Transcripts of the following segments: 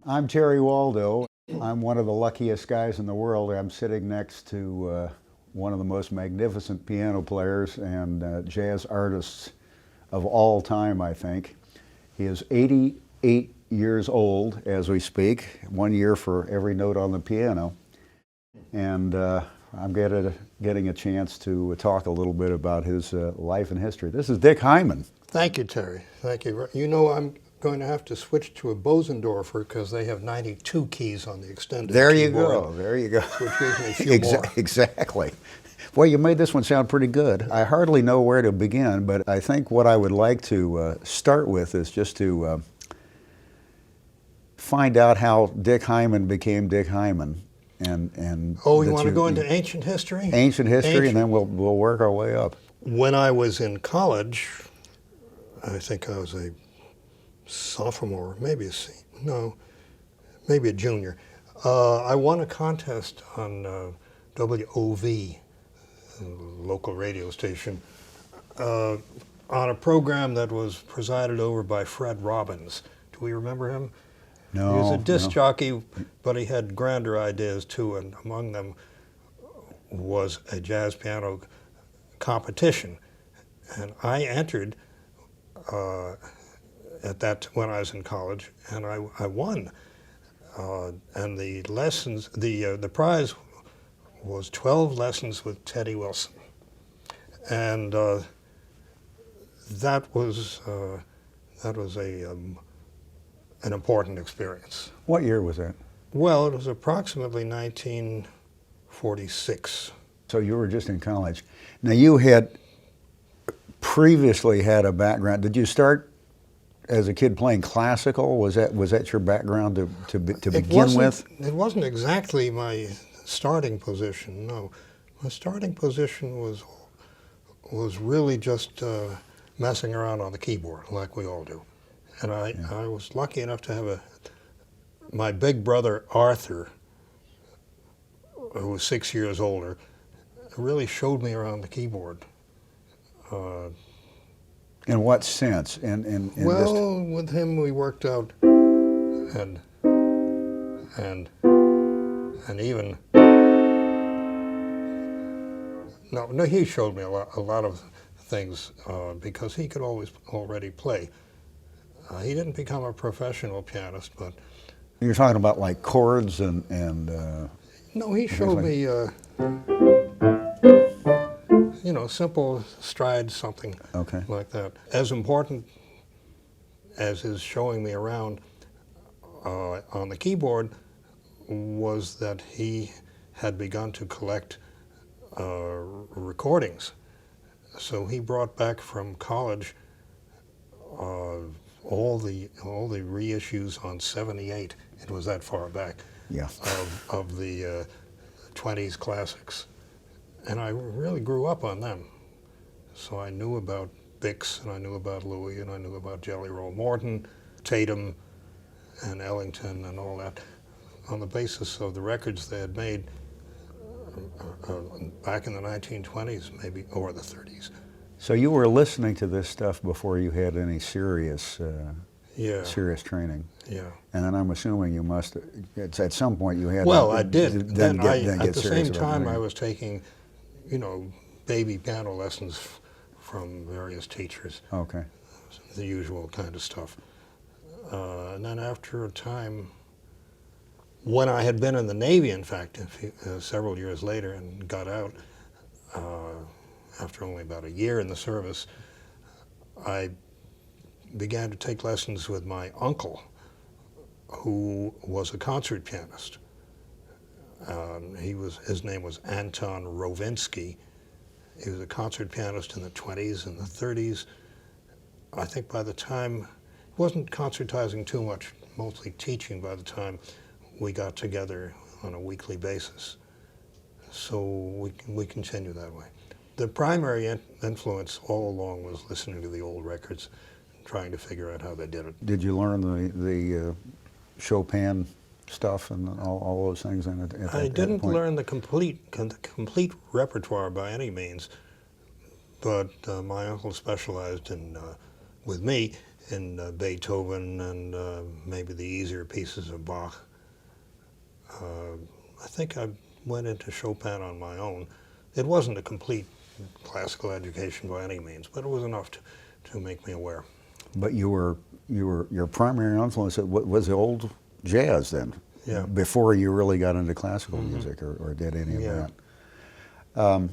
I'm Terry Waldo. I'm one of the luckiest guys in the world. I'm sitting next to one of the most magnificent piano players and jazz artists of all time, I think. He is 88 years old as we speak, 1 year for every note on the piano. And I'm getting a chance to talk a little bit about his life and history. This is Dick Hyman. Thank you, Terry. Thank you. You know, I'm going to have to switch to a Bosendorfer because they have 92 keys on the extended There you keyboard, go. There you go. which gives me a few more. Exactly. Well, you made this one sound pretty good. I hardly know where to begin, but I think what I would like to start with is just to find out how Dick Hyman became Dick Hyman. And oh, you want to go into ancient history? Ancient history, and then we'll work our way up. When I was in college, I think I was a sophomore, maybe a junior. I won a contest on WOV, local radio station, on a program that was presided over by Fred Robbins. Do we remember him? No. He was a disc jockey, but he had grander ideas too, and among them was a jazz piano competition. And I entered when I was in college, and I won. And the lessons, the prize was 12 lessons with Teddy Wilson, and that was an important experience. What year was that? Well, it was approximately 1946. So you were just in college. Now you had previously had a background. Did you start as a kid playing classical? Was that your background to begin with? It wasn't exactly my starting position. No, my starting position was really just messing around on the keyboard, like we all do. And I was lucky enough to have my big brother Arthur, who was 6 years older, really showed me around the keyboard. In what sense? Well, with him we worked out and even no, he showed me a lot of things because he could already play. He didn't become a professional pianist, but you're talking about like chords and no, he showed me simple strides, something like that. As important as his showing me around on the keyboard was that he had begun to collect recordings. So he brought back from college all the reissues on 78. It was that far back. Yeah. of the 20s classics. And I really grew up on them. So I knew about Bix, and I knew about Louis, and I knew about Jelly Roll Morton, Tatum, and Ellington, and all that, on the basis of the records they had made back in the 1920s, maybe, or the 30s. So you were listening to this stuff before you had any serious training. Yeah. And then I'm assuming you must, at some point you had. Well, I did. Then at the same time, I was taking, baby piano lessons from various teachers. Okay. The usual kind of stuff. And then after a time, when I had been in the Navy, in fact, several years later, and got out, after only about a year in the service, I began to take lessons with my uncle, who was a concert pianist. His name was Anton Rovinsky. He was a concert pianist in the 20s and the 30s. I think by the time, he wasn't concertizing too much, mostly teaching by the time we got together on a weekly basis. So we continue that way. The primary influence all along was listening to the old records, trying to figure out how they did it. Did you learn the Chopin stuff and all those things in it? I didn't learn the complete repertoire by any means, but my uncle specialized in, with me, in Beethoven and maybe the easier pieces of Bach. I think I went into Chopin on my own. It wasn't a complete classical education by any means, but it was enough to make me aware. But your primary influence was the old jazz then, Yeah. before you really got into classical music or did any of Yeah. that.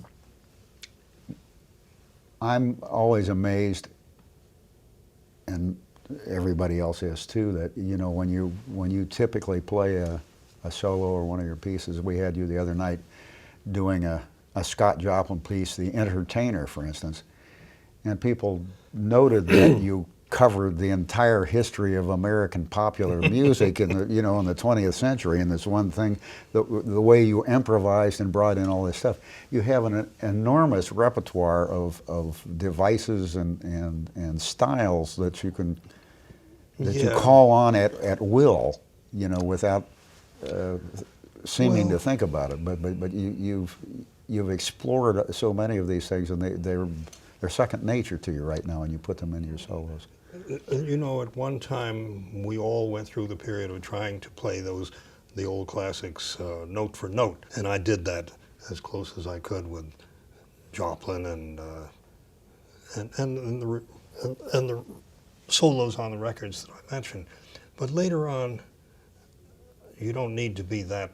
I'm always amazed, and everybody else is too, that when you typically play a solo or one of your pieces. We had you the other night doing a Scott Joplin piece, The Entertainer, for instance, and people noted that you covered the entire history of American popular music in the in the 20th century in this one thing. The way you improvised and brought in all this stuff, you have an enormous repertoire of devices and styles that you can you call on at will, without seeming to think about it. But you've explored so many of these things, and they're second nature to you right now, and you put them in your solos. At one time, we all went through the period of trying to play the old classics note for note, and I did that as close as I could with Joplin and the solos on the records that I mentioned. But later on, you don't need to be that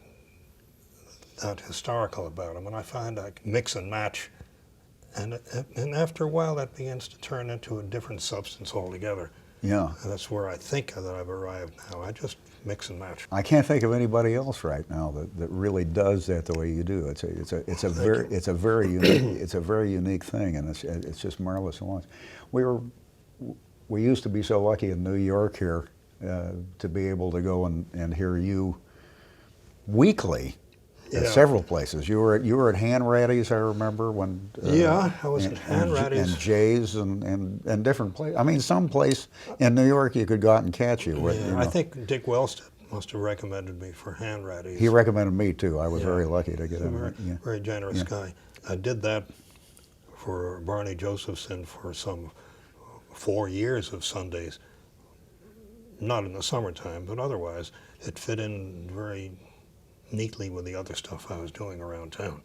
historical about them, and I find I can mix and match. And after a while, that begins to turn into a different substance altogether. Yeah. And that's where I think that I've arrived now. I just mix and match. I can't think of anybody else right now that really does that the way you do. It's a very unique thing, and it's just marvelous to watch. We used to be so lucky in New York here to be able to go and hear you weekly. At several places. You were at Hanratty's, I remember, when. I was at Hanratty's. And Jay's and different places. I mean, some place in New York you could go out and catch you. I think Dick Wellstead must have recommended me for Hanratty's. He recommended me too. I was very lucky to get in. Very generous guy. I did that for Barney Josephson for some 4 years of Sundays. Not in the summertime, but otherwise, it fit in very neatly with the other stuff I was doing around town.